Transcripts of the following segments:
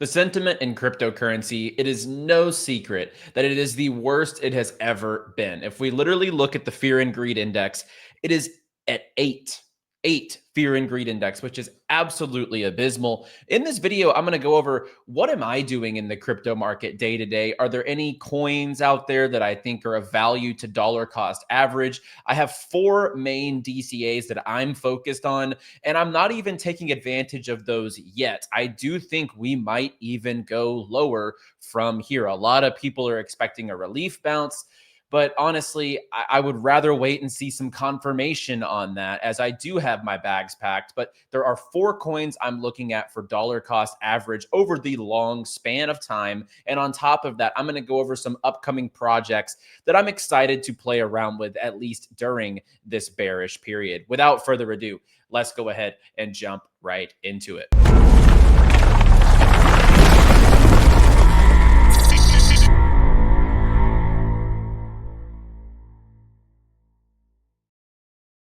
The sentiment in cryptocurrency, it is no secret that it is the worst it has ever been. If we literally look at the fear and greed index, it is at 8 fear and greed index, which is absolutely abysmal. In this video, I'm going to go over what am I doing in the crypto market day to day? Are there any coins out there that I think are of value to dollar cost average? I have 4 main DCAs that I'm focused on, and I'm not even taking advantage of those yet. I do think we might even go lower from here. A lot of people are expecting a relief bounce. But honestly, I would rather wait and see some confirmation on that, as I do have my bags packed. But there are 4 coins I'm looking at for dollar cost average over the long span of time. And on top of that, I'm going to go over some upcoming projects that I'm excited to play around with, at least during this bearish period. Without further ado, let's go ahead and jump right into it.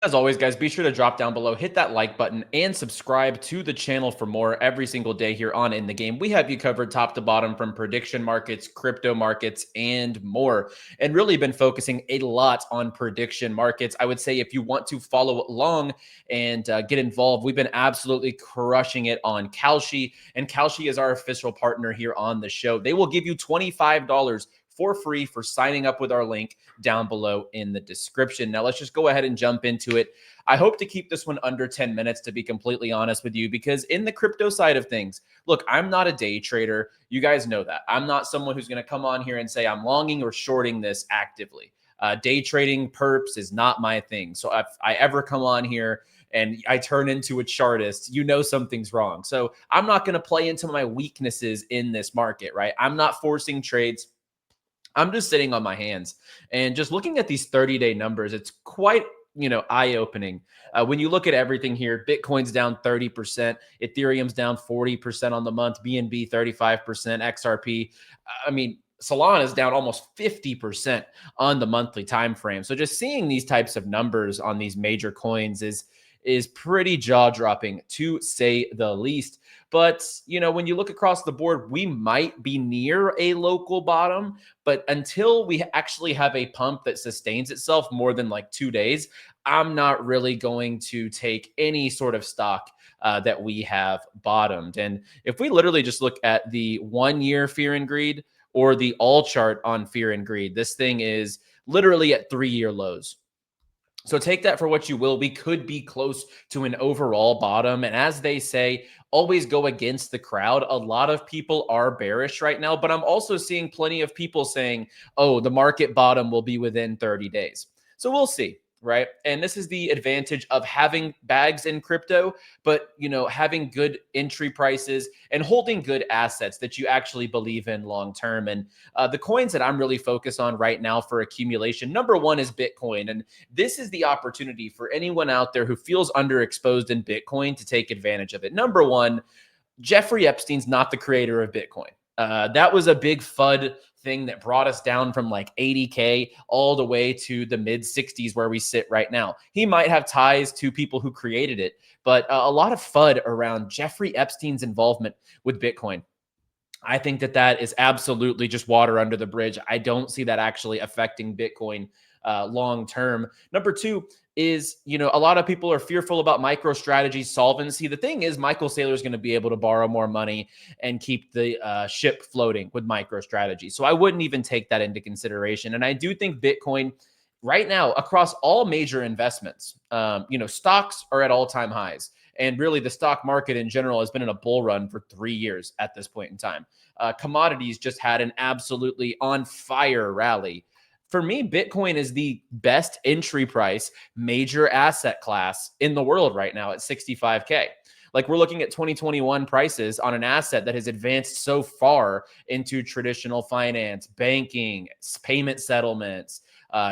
As always, guys, be sure to drop down below, hit that like button, and subscribe to the channel for more every single day here on In the Game. We have you covered top to bottom from prediction markets, crypto markets, and more. And really been focusing a lot on prediction markets. I would say if you want to follow along and get involved, we've been absolutely crushing it on 𝗘𝗏𝗁. And 𝗘𝗏𝗁 is our official partner here on the show. They will give you $25 for free for signing up with our link down below in the description. Now, let's just go ahead and jump into it. I hope to keep this one under 10 minutes, to be completely honest with you, because in the crypto side of things, look, I'm not a day trader. You guys know that. I'm not someone who's going to come on here and say I'm longing or shorting this actively. Day trading perps is not my thing. So if I ever come on here and I turn into a chartist, you know something's wrong. So I'm not going to play into my weaknesses in this market, right? I'm not forcing trades. I'm just sitting on my hands and just looking at these 30-day numbers. It's quite, eye-opening. When you look at everything here, Bitcoin's down 30%, Ethereum's down 40% on the month, BNB 35%, XRP. I mean, Solana's down almost 50% on the monthly time frame. So just seeing these types of numbers on these major coins is pretty jaw-dropping, to say the least. But, when you look across the board, we might be near a local bottom, but until we actually have a pump that sustains itself more than like 2 days, I'm not really going to take any sort of stock that we have bottomed. And if we literally just look at the 1-year fear and greed or the all chart on fear and greed, this thing is literally at 3-year lows. So take that for what you will. We could be close to an overall bottom. And as they say, always go against the crowd. A lot of people are bearish right now, but I'm also seeing plenty of people saying, oh, the market bottom will be within 30 days. So we'll see, right? And this is the advantage of having bags in crypto, but, having good entry prices and holding good assets that you actually believe in long term. And the coins that I'm really focused on right now for accumulation, number 1 is Bitcoin. And this is the opportunity for anyone out there who feels underexposed in Bitcoin to take advantage of it. Number 1, Jeffrey Epstein's not the creator of Bitcoin. That was a big FUD thing that brought us down from like 80K all the way to the mid 60s where we sit right now. He might have ties to people who created it, but a lot of FUD around Jeffrey Epstein's involvement with Bitcoin. I think that is absolutely just water under the bridge. I don't see that actually affecting Bitcoin long term. Number 2 is, a lot of people are fearful about MicroStrategy solvency. The thing is, Michael Saylor is going to be able to borrow more money and keep the ship floating with MicroStrategy. So I wouldn't even take that into consideration. And I do think Bitcoin right now across all major investments, stocks are at all-time highs. And really, the stock market in general has been in a bull run for 3 years at this point in time. Commodities just had an absolutely on fire rally. For me, Bitcoin is the best entry price major asset class in the world right now at 65K. Like, we're looking at 2021 prices on an asset that has advanced so far into traditional finance, banking, payment settlements,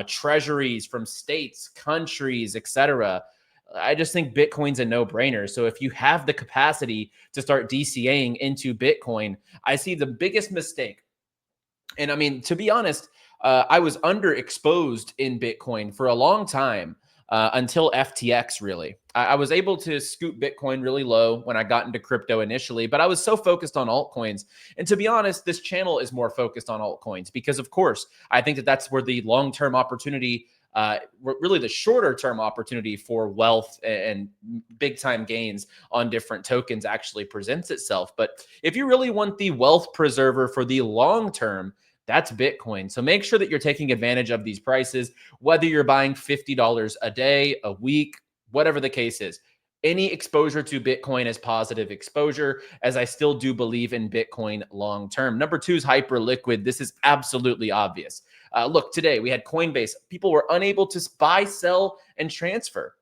treasuries from states, countries, etc. I just think Bitcoin's a no-brainer. So if you have the capacity to start DCAing into Bitcoin, I see the biggest mistake. And I mean, to be honest, I was underexposed in Bitcoin for a long time until FTX, really. I was able to scoop Bitcoin really low when I got into crypto initially, but I was so focused on altcoins. And to be honest, this channel is more focused on altcoins because, of course, I think that that's where the long-term opportunity, really the shorter term opportunity for wealth and big time gains on different tokens actually presents itself. But if you really want the wealth preserver for the long term, that's Bitcoin. So make sure that you're taking advantage of these prices, whether you're buying $50 a day, a week, whatever the case is. Any exposure to Bitcoin is positive exposure, as I still do believe in Bitcoin long term. Number two is Hyperliquid. This is absolutely obvious. Look, today we had Coinbase. People were unable to buy, sell, and transfer.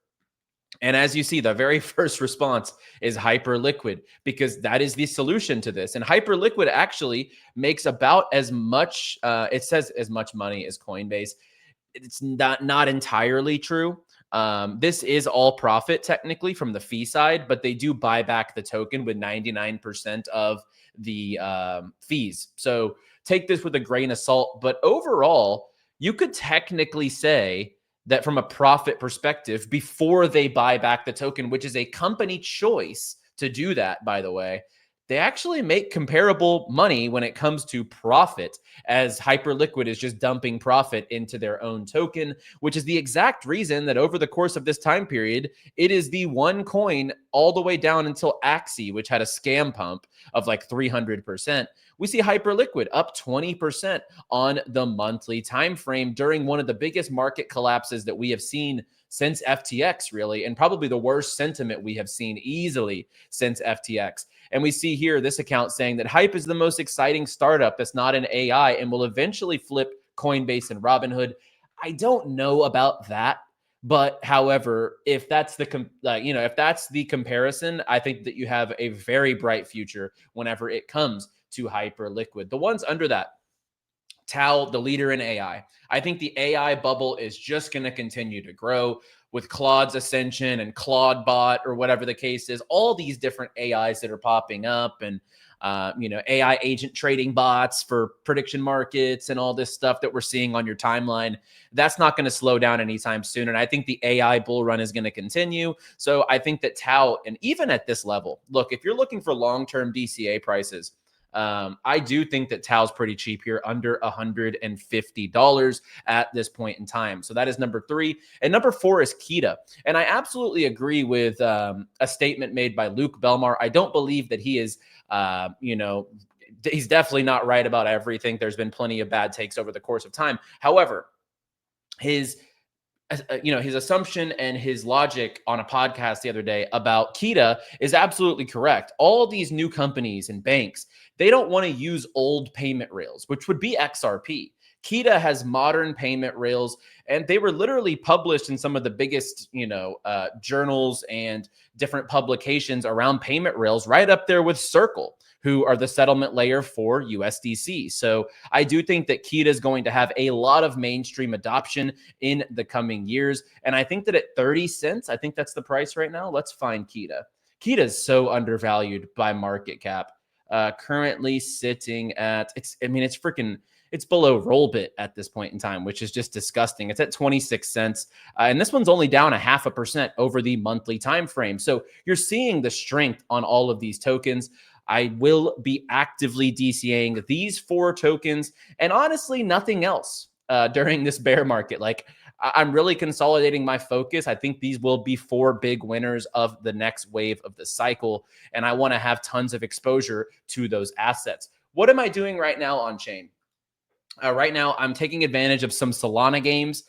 And as you see, the very first response is Hyperliquid, because that is the solution to this. And Hyperliquid actually makes about as much, it says as much money as Coinbase. It's not entirely true. This is all profit technically from the fee side, but they do buy back the token with 99% of the fees. So take this with a grain of salt. But overall, you could technically say that from a profit perspective, before they buy back the token, which is a company choice to do that, by the way, they actually make comparable money when it comes to profit, as Hyperliquid is just dumping profit into their own token, which is the exact reason that over the course of this time period, it is the one coin all the way down until 𝗡𝗏𝗃, which had a scam pump of like 300%. We see Hyperliquid up 20% on the monthly time frame during one of the biggest market collapses that we have seen since FTX, really, and probably the worst sentiment we have seen easily since FTX. And we see here this account saying that Hype is the most exciting startup that's not an AI and will eventually flip Coinbase and Robinhood. I don't know about that, but however, if that's the if that's the comparison, I think that you have a very bright future whenever it comes to Hyperliquid. The ones under that, TAO, the leader in AI. I think the AI bubble is just going to continue to grow with Claude's ascension and Claude or whatever the case is. All these different AIs that are popping up, and AI agent trading bots for prediction markets and all this stuff that we're seeing on your timeline. That's not going to slow down anytime soon. And I think the AI bull run is going to continue. So I think that TAO, and even at this level, look, if you're looking for long-term DCA prices, I do think that TAO's pretty cheap here, under $150 at this point in time. So that is number three. And number four is KTA. And I absolutely agree with a statement made by 𝗏𝗏𝗏𝗏. I don't believe that he is, he's definitely not right about everything. There's been plenty of bad takes over the course of time. However, his assumption and his logic on a podcast the other day about KTA is absolutely correct. All these new companies and banks, they don't want to use old payment rails, which would be XRP. KTA has modern payment rails, and they were literally published in some of the biggest, journals and different publications around payment rails, right up there with Circle, who are the settlement layer for USDC. So I do think that KTA is going to have a lot of mainstream adoption in the coming years. And I think that at 30 cents, I think that's the price right now. Let's find KTA. KTA is so undervalued by market cap. Currently sitting at, it's below Rollbit at this point in time, which is just disgusting. It's at 26 cents. And this one's only down 0.5% over the monthly time frame. So you're seeing the strength on all of these tokens. I will be actively DCAing these four tokens and honestly nothing else during this bear market. Like, I'm really consolidating my focus. I think these will be four big winners of the next wave of the cycle, and I want to have tons of exposure to those assets. What am I doing right now on chain? Right now, I'm taking advantage of some Solana games.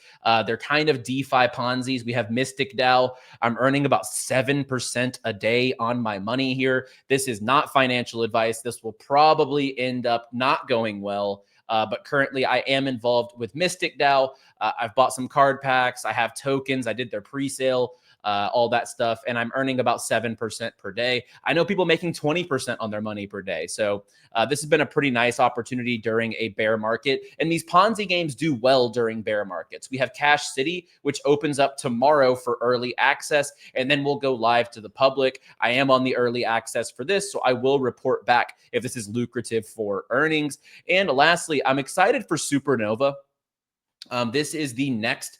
They're kind of DeFi Ponzi's. We have Mystic DAO. I'm earning about 7% a day on my money here. This is not financial advice. This will probably end up not going well. But currently, I am involved with Mystic DAO. I've bought some card packs. I have tokens. I did their pre-sale, all that stuff. And I'm earning about 7% per day. I know people making 20% on their money per day. So this has been a pretty nice opportunity during a bear market. And these Ponzi games do well during bear markets. We have Cash City, which opens up tomorrow for early access, and then we'll go live to the public. I am on the early access for this, so I will report back if this is lucrative for earnings. And lastly, I'm excited for Supernova. This is the next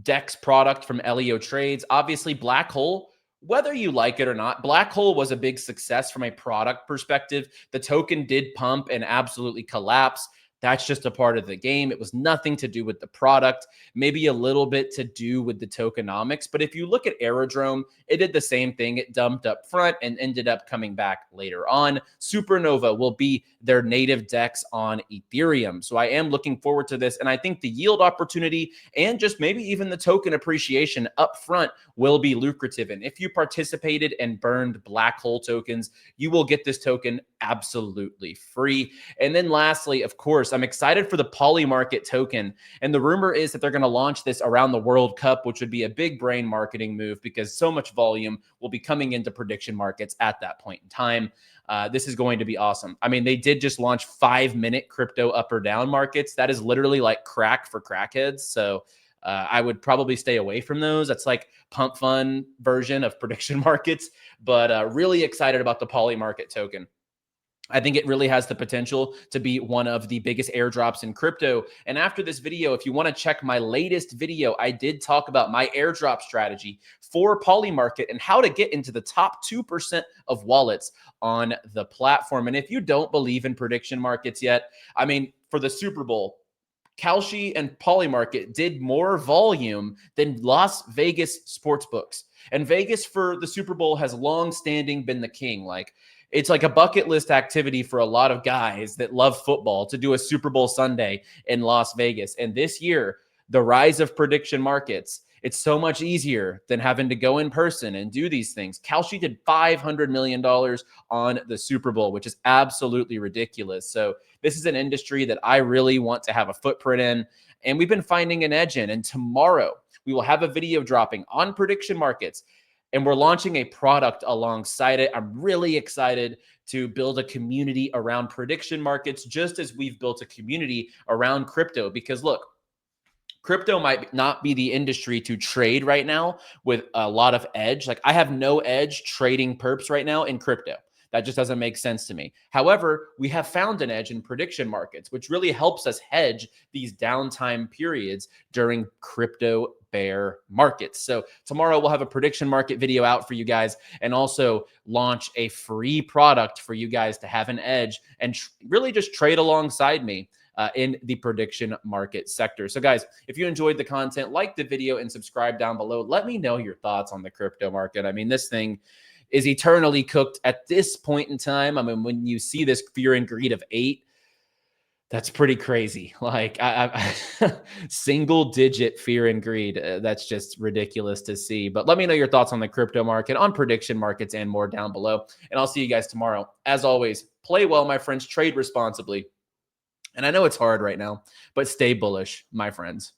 DEX product from Elio Trades. Obviously, Black Hole whether you like it or not, Black Hole was a big success from a product perspective. The token did pump and absolutely collapse. That's just a part of the game. It was nothing to do with the product, maybe a little bit to do with the tokenomics. But if you look at Aerodrome, it did the same thing. It dumped up front and ended up coming back later on. Supernova will be their native DEX on Ethereum. So I am looking forward to this. And I think the yield opportunity and just maybe even the token appreciation up front will be lucrative. And if you participated and burned Black Hole tokens, you will get this token absolutely free. And then lastly, of course, I'm excited for the Polymarket token. And the rumor is that they're going to launch this around the World Cup, which would be a big brain marketing move because so much volume will be coming into prediction markets at that point in time. This is going to be awesome. I mean, they did just launch 5-minute crypto up or down markets. That is literally like crack for crackheads. So I would probably stay away from those. That's like pump fun version of prediction markets, but really excited about the Polymarket token. I think it really has the potential to be one of the biggest airdrops in crypto. And after this video, if you want to check my latest video, I did talk about my airdrop strategy for Polymarket and how to get into the top 2% of wallets on the platform. And if you don't believe in prediction markets yet, I mean, for the Super Bowl, 𝗏𝗏 and Polymarket did more volume than Las Vegas sportsbooks. And Vegas for the Super Bowl has long-standing been the king. Like, it's like a bucket list activity for a lot of guys that love football to do a Super Bowl Sunday in Las Vegas. And this year, the rise of prediction markets, it's so much easier than having to go in person and do these things. 𝗏𝗏 did $500 million on the Super Bowl, which is absolutely ridiculous. So this is an industry that I really want to have a footprint in, and we've been finding an edge in. And tomorrow, we will have a video dropping on prediction markets, and we're launching a product alongside it. I'm really excited to build a community around prediction markets, just as we've built a community around crypto. Because look, crypto might not be the industry to trade right now with a lot of edge. Like, I have no edge trading perps right now in crypto. That just doesn't make sense to me. However, we have found an edge in prediction markets, which really helps us hedge these downtime periods during crypto bear markets. So tomorrow we'll have a prediction market video out for you guys and also launch a free product for you guys to have an edge and really just trade alongside me in the prediction market sector. So guys, if you enjoyed the content, like the video and subscribe down below. Let me know your thoughts on the crypto market. I mean, this thing is eternally cooked at this point in time. I mean, when you see this fear and greed of 8, that's pretty crazy. Like, single digit fear and greed. That's just ridiculous to see. But let me know your thoughts on the crypto market, on prediction markets, and more down below. And I'll see you guys tomorrow. As always, play well, my friends. Trade responsibly. And I know it's hard right now, but stay bullish, my friends.